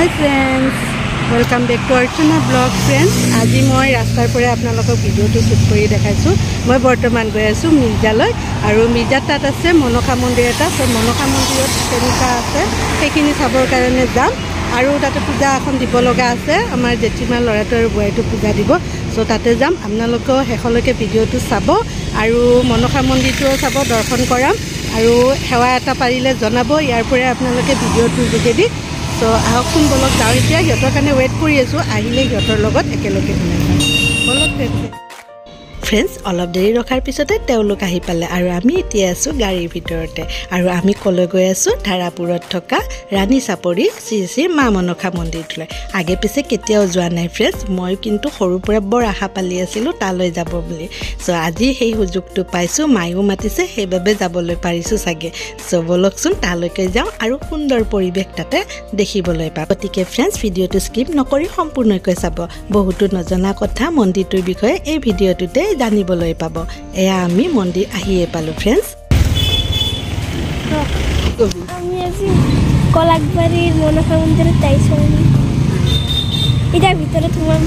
Hi friends, welcome back to Archana Vlog friends. আজি মই ৰাস্তাৰ পৰা আপোনালোকক ভিডিওটো শুট কৰি দেখাইছো। মই বৰ্তমান গৈ আছো মিৰ্জালৈ আৰু মিৰ্জাত তাত আছে মনসা মন্দিৰ এটা। সো মনসা মন্দিৰত কেনেকা আছে সেইখিনি চাবৰ কাৰণে যাম আৰু তাতে পূজা এখন দিব লগা আছে। আমাৰ জেঠিমা ল'ৰাটো আৰু বয়টো পূজা দিব। সো তাতে যাম। আপোনালোকেও শেষলৈকে ভিডিওটো চাব আৰু মনসা মন্দিৰটো চাব, দৰ্শন কৰাম আৰু সেৱা এটা পাৰিলে জনাব। ইয়াৰ পৰা আপোনালোকে ভিডিওটোৰ যোগেদি তো আহকচোন বলক যাওঁ। এতিয়া সিহঁতৰ কাৰণে ৱেইট কৰি আছোঁ, আহিলে সিহঁতৰ লগত একেলগে ওলাই যাম। বলক ফ্ৰেণ্ডছ, অলপ দেৰি ৰখাৰ পিছতে তেওঁলোক আহি পালে আৰু আমি এতিয়া আছোঁ গাড়ীৰ ভিতৰতে আৰু আমি কলৈ গৈ আছোঁ ধাৰাপুৰত থকা ৰাণী চাপৰি শ্ৰী শ্ৰী মা মনসা মন্দিৰটোলৈ। আগে পিছে কেতিয়াও যোৱা নাই ফ্ৰেণ্ডছ, মই কিন্তু সৰুৰ পৰা বৰ আশা পালি আছিলোঁ তালৈ যাব বুলি। চ' আজি সেই সুযোগটো পাইছোঁ, মায়েও মাতিছে সেইবাবে যাবলৈ পাৰিছোঁ চাগে। চ' বলকচোন তালৈকে যাওঁ আৰু সুন্দৰ পৰিৱেশ তাতে দেখিবলৈ পাম। গতিকে ফ্ৰেণ্ডছ, ভিডিঅ'টো স্কিপ নকৰি সম্পূৰ্ণকৈ চাব। বহুতো নজনা কথা মন্দিৰটোৰ বিষয়ে এই ভিডিঅ'টোতে জানিবলৈ পাব। এয়া আমি মন্দিৰ আহিয়ে পালোঁ ফ্ৰেণ্ডছ। আমি আজি কলাকবাৰীৰ মনসা মন্দিৰত আহিছোঁ। এতিয়া ভিতৰত সোমাম।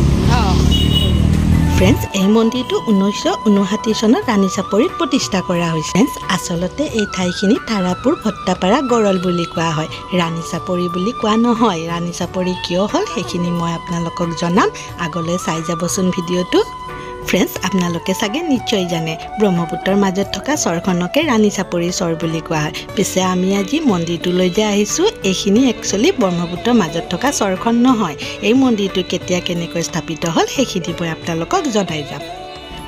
ফ্ৰেণ্ডছ, এই মন্দিৰটো 1959 চনত ৰাণী চাপৰিত প্ৰতিষ্ঠা কৰা হৈছে। ফ্ৰেণ্ডছ, আচলতে এই ঠাইখিনি ধাৰাপুৰ ভট্টাপাৰা গড়ল বুলি কোৱা হয়, ৰাণী চাপৰি বুলি কোৱা নহয়। ৰাণী চাপৰি কিয় হ'ল সেইখিনি মই আপোনালোকক জনাম, আগলৈ চাই যাবচোন ভিডিঅ'টো। ফ্ৰেণ্ডছ, আপোনালোকে চাগে নিশ্চয় জানে ব্ৰহ্মপুত্ৰৰ মাজত থকা চৰখনকে ৰাণী চাপৰি চৰ বুলি কোৱা হয়। পিছে আমি আজি মন্দিৰটোলৈ যে আহিছোঁ, এইখিনি একচুৱেলি ব্ৰহ্মপুত্ৰৰ মাজত থকা চৰখন নহয়। এই মন্দিৰটো কেতিয়া কেনেকৈ স্থাপিত হ'ল সেইখিনি মই আপোনালোকক জনাই যাম।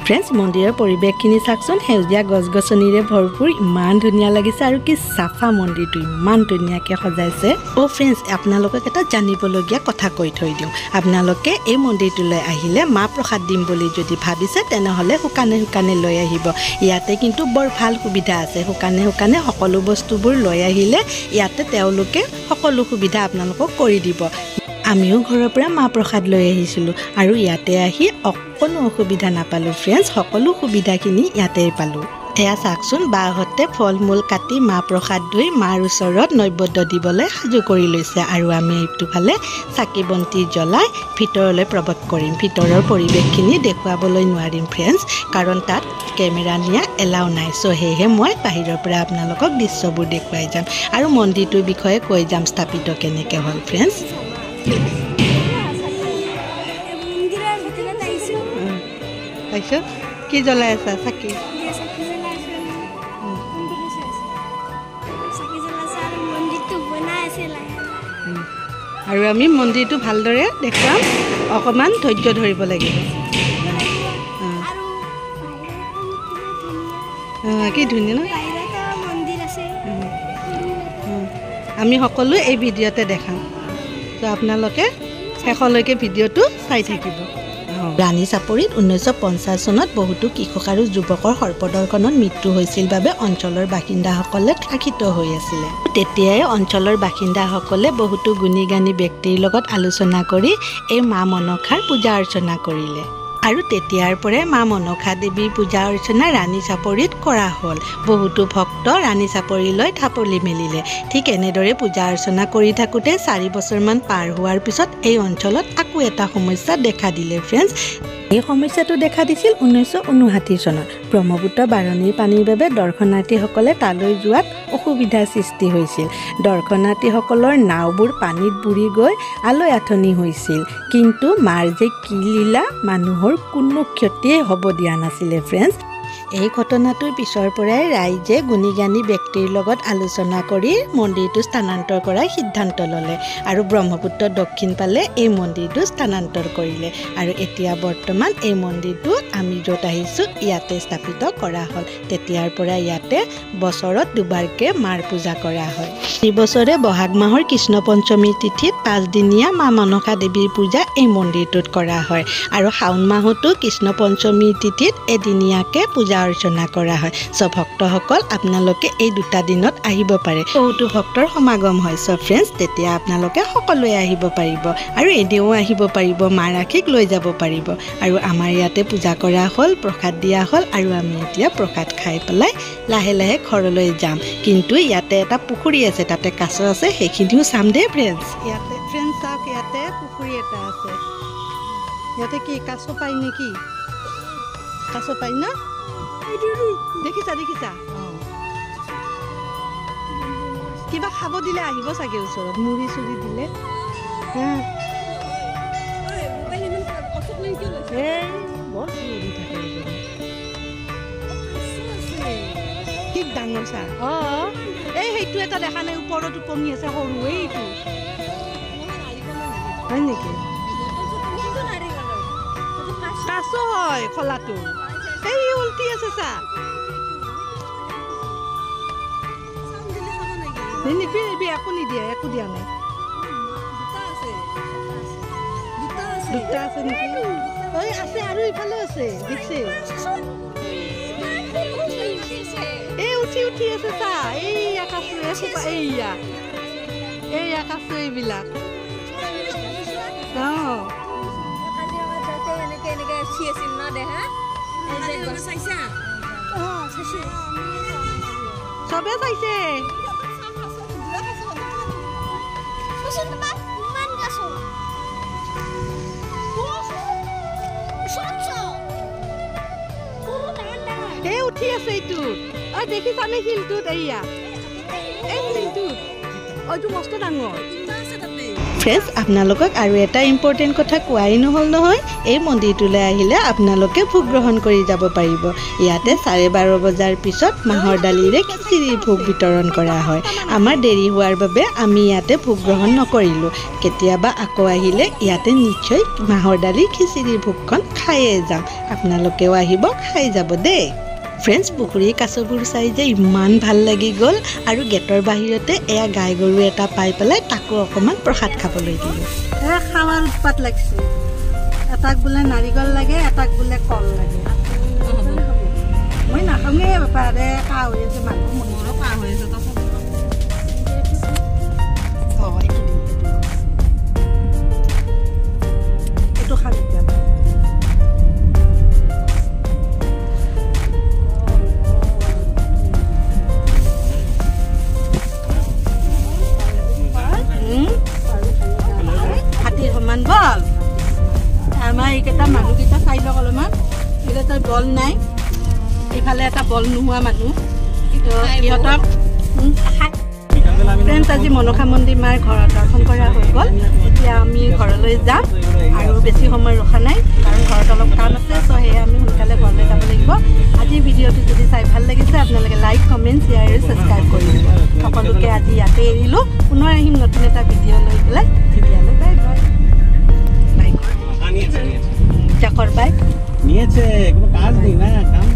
ফ্ৰেণ্ডছ, মন্দিৰৰ পৰিৱেশখিনি চাওকচোন, সেউজীয়া গছ গছনিৰে ভৰপূৰ, ইমান ধুনীয়া লাগিছে আৰু কি চাফা মন্দিৰটো, ইমান ধুনীয়াকৈ সজাইছে। ফ্ৰেণ্ডছ, আপোনালোকক এটা জানিবলগীয়া কথা কৈ থৈ দিওঁ। আপোনালোকে এই মন্দিৰটোলৈ আহিলে মাহ প্ৰসাদ দিম বুলি যদি ভাবিছে তেনেহ'লে শুকানে শুকানে লৈ আহিব। ইয়াতে কিন্তু বৰ ভাল সুবিধা আছে, শুকানে শুকানে সকলো বস্তুবোৰ লৈ আহিলে ইয়াতে তেওঁলোকে সকলো সুবিধা আপোনালোকক কৰি দিব। আমিও ঘৰৰ পৰা মাহ প্ৰসাদ লৈ আহিছিলোঁ আৰু ইয়াতে আহি কোনো অসুবিধা নাপালোঁ ফ্ৰেণ্ডছ, সকলো সুবিধাখিনি ইয়াতেই পালোঁ। এয়া চাওকচোন, বাহঁতে ফল মূল কাটি মাহ প্ৰসাদ ধুই মাৰ ওচৰত নৈবদ্য দিবলৈ সাজু কৰি লৈছে আৰু আমি এইটোফালে চাকি বন্তি জ্বলাই ভিতৰলৈ প্ৰৱেশ কৰিম। ভিতৰৰ পৰিৱেশখিনি দেখুৱাবলৈ নোৱাৰিম ফ্ৰেণ্ডছ, কাৰণ তাত কেমেৰা নিয়া এলাও নাই। চ' সেয়েহে মই বাহিৰৰ পৰা আপোনালোকক দৃশ্যবোৰ দেখুৱাই যাম আৰু মন্দিৰটোৰ বিষয়ে কৈ যাম স্থাপিত কেনেকৈ হ'ল ফ্ৰেণ্ডছ। তাৰপিছত কি জ্বলাই আছা? চাকি আৰু আমি মন্দিৰটো ভালদৰে দেখুৱাম, অকণমান ধৈৰ্য ধৰিব লাগিব। কি ধুনীয়া ন? আমি সকলো এই ভিডিঅ'তে দেখাম, ত' আপোনালোকে শেষলৈকে ভিডিঅ'টো চাই থাকিব। ৰাণী চাপৰিত 1950 চনত বহুতো কৃষক আৰু যুৱকৰ সৰ্পদংশনত মৃত্যু হৈছিল বাবে অঞ্চলৰ বাসিন্দাসকলে ত্ৰাসিত হৈ আছিলে। তেতিয়াই অঞ্চলৰ বাসিন্দাসকলে বহুতো গুণী জ্ঞানী ব্যক্তিৰ লগত আলোচনা কৰি এই মা মনসাৰ পূজা অৰ্চনা কৰিলে আৰু তেতিয়াৰ পৰাই মা মনসা দেৱীৰ পূজা অৰ্চনা ৰাণী চাপৰিত কৰা হ'ল। বহুতো ভক্ত ৰাণী চাপৰিলৈ থাপলি মেলিলে। ঠিক এনেদৰে পূজা অৰ্চনা কৰি থাকোঁতে 4 বছৰমান পাৰ হোৱাৰ পিছত এই অঞ্চলত আকৌ এটা সমস্যা দেখা দিলে ফ্ৰেণ্ডছ। এই সমস্যাটো দেখা দিছিল 1959 চনত। ব্ৰহ্মপুত্ৰ বাৰণীৰ পানীৰ বাবে দৰ্শনাৰ্থীসকলে তালৈ যোৱাত অসুবিধাৰ সৃষ্টি হৈছিল। দৰ্শনাৰ্থীসকলৰ নাওবোৰ পানীত বুৰি গৈ আলৈ আথনি হৈছিল। কিন্তু মাৰ যে কি লীলা, মানুহৰ কোনো ক্ষতিয়ে হ'ব দিয়া নাছিলে ফ্ৰেণ্ডছ। এই ঘটনাটোৰ পিছৰ পৰাই ৰাইজে গুণী জ্ঞানী ব্যক্তিৰ লগত আলোচনা কৰি মন্দিৰটো স্থানান্তৰ কৰাৰ সিদ্ধান্ত ল'লে আৰু ব্ৰহ্মপুত্ৰৰ দক্ষিণ ফালে এই মন্দিৰটো স্থানান্তৰ কৰিলে আৰু এতিয়া বৰ্তমান এই মন্দিৰটো আমি য'ত আহিছোঁ ইয়াতে স্থাপিত কৰা হ'ল। তেতিয়াৰ পৰা ইয়াতে বছৰত দুবাৰকৈ মাৰ পূজা কৰা হয়। এই বছৰে বহাগ মাহৰ কৃষ্ণ পঞ্চমীৰ তিথিত 5 দিনীয়া মা মনসা দেৱীৰ পূজা এই মন্দিৰটোত কৰা হয় আৰু শাওণ মাহতো কৃষ্ণ পঞ্চমীৰ তিথিত এদিনীয়াকৈ পূজা অৰ্চনা কৰা হয়। চ' ভক্তসকল আপোনালোকে এই 2টা দিনত আহিব পাৰে, বহুতো ভক্তৰ সমাগম হয়। চ' ফ্ৰেণ্ডছ, তেতিয়া আপোনালোকে সকলোৱে আহিব পাৰিব আৰু এনেও আহিব পাৰিব, মা ৰাশিক লৈ যাব পাৰিব। আৰু আমাৰ ইয়াতে পূজা কৰা হ'ল, প্ৰসাদ দিয়া হ'ল আৰু আমি এতিয়া প্ৰসাদ খাই পেলাই লাহে লাহে ঘৰলৈ যাম। কিন্তু ইয়াতে এটা পুখুৰী আছে, তাতে কাছ আছে, সেইখিনিও চাম দেই ফ্ৰেণ্ডছ। ইয়াতে ফ্ৰেণ্ড চাওক ইয়াতে পুখুৰী এটা আছে ইয়াতে কি কাছ পাই নেকি কাছ পাই ন দেখিছা দেখিছা কিবা খাব দিলে আহিব চাগে ওচৰত মুড়ি চুৰি দিলে বৰ চিঞৰি থাকে কি ডাঙৰ চা এই সেইটো এটা দেখা নাই ওপৰত উপঙি আছে সৰু এইটো হয় নেকি কাছ হয় খলাটো এই উল্টি আছে চা নিপিৰিবি একো নিদিয়ে একো দিয়া নাই দুটা আছে নেকি ঐ আছে আৰু ইফালে আছে দেখিছে এই উঠি উঠি আছে চা এইয়া কাছো এইয়া কাছো এইবিলাক চবে চাইছে এই উঠি আছে এইটো দেখিছানে শিলটোত এইয়া এই শিলটোত এইটো মস্ত ডাঙৰ ফ্ৰেণ্ডছ আপোনালোকক আৰু এটা ইম্পৰ্টেণ্ট কথা কোৱাই নহ'ল নহয় এই মন্দিৰটোলৈ আহিলে আপোনালোকে ভোগ গ্ৰহণ কৰি যাব পাৰিব ইয়াতে 12:30 বজাৰ পিছত মাহৰ দালিৰে খিচিৰি ভোগ বিতৰণ কৰা হয় আমাৰ দেৰি হোৱাৰ বাবে আমি ইয়াতে ভোগ গ্ৰহণ নকৰিলোঁ কেতিয়াবা আকৌ আহিলে ইয়াতে নিশ্চয় মাহৰ দালি খিচিৰি ভোগখন খায়ে যাম আপোনালোকেও আহিব খাই যাব দেই ফ্ৰেণ্ডছ পুখুৰী কাছবোৰ চাই যে ইমান ভাল লাগি গ'ল আৰু গেটৰ বাহিৰতে এয়া গাই গৰু এটা পাই পেলাই তাকো অকণমান প্ৰসাদ খাবলৈ দিলোঁ খাৱাৰ উৎপাত লাগিছে এটাক বোলে নাৰিকল লাগে এটাক বোলে কল লাগে মই নাখাওঁগে বাপাৰে কাহ হৈ আছে মানুহ মোৰো কাহ হৈ আছে এইটো খাবি হাতীৰ সমান বল আমাৰ এইকেইটা মানুহকেইটা চাই লওক অলপমান এইকেইটা বল নাই এইফালে এটা বল নোহোৱা মানুহ সিহঁতক ফ্ৰেণ্ডছ আজি মনসা মন্দিৰ মাৰ ঘৰত দৰ্শন কৰা হৈ গ'ল এতিয়া আমি ঘৰলৈ যাম আৰু বেছি সময় ৰখা নাই কাৰণ ঘৰত অলপ কাম আছে চ' সেয়ে আমি সোনকালে ঘৰলৈ যাব লাগিব আজি ভিডিঅ'টো যদি চাই ভাল লাগিছে আপোনালোকে লাইক কমেণ্ট শ্বেয়াৰ আৰু ছাবস্ক্ৰাইব কৰি দিব সকলোকে আজি ইয়াতে এৰিলোঁ পুনৰ আহিম নতুন এটা ভিডিঅ' লৈ পেলাই তেতিয়ালৈ বাই বাই বাই জাকৰ বাই নিয়েছে কোনো কাজ নেই না কাম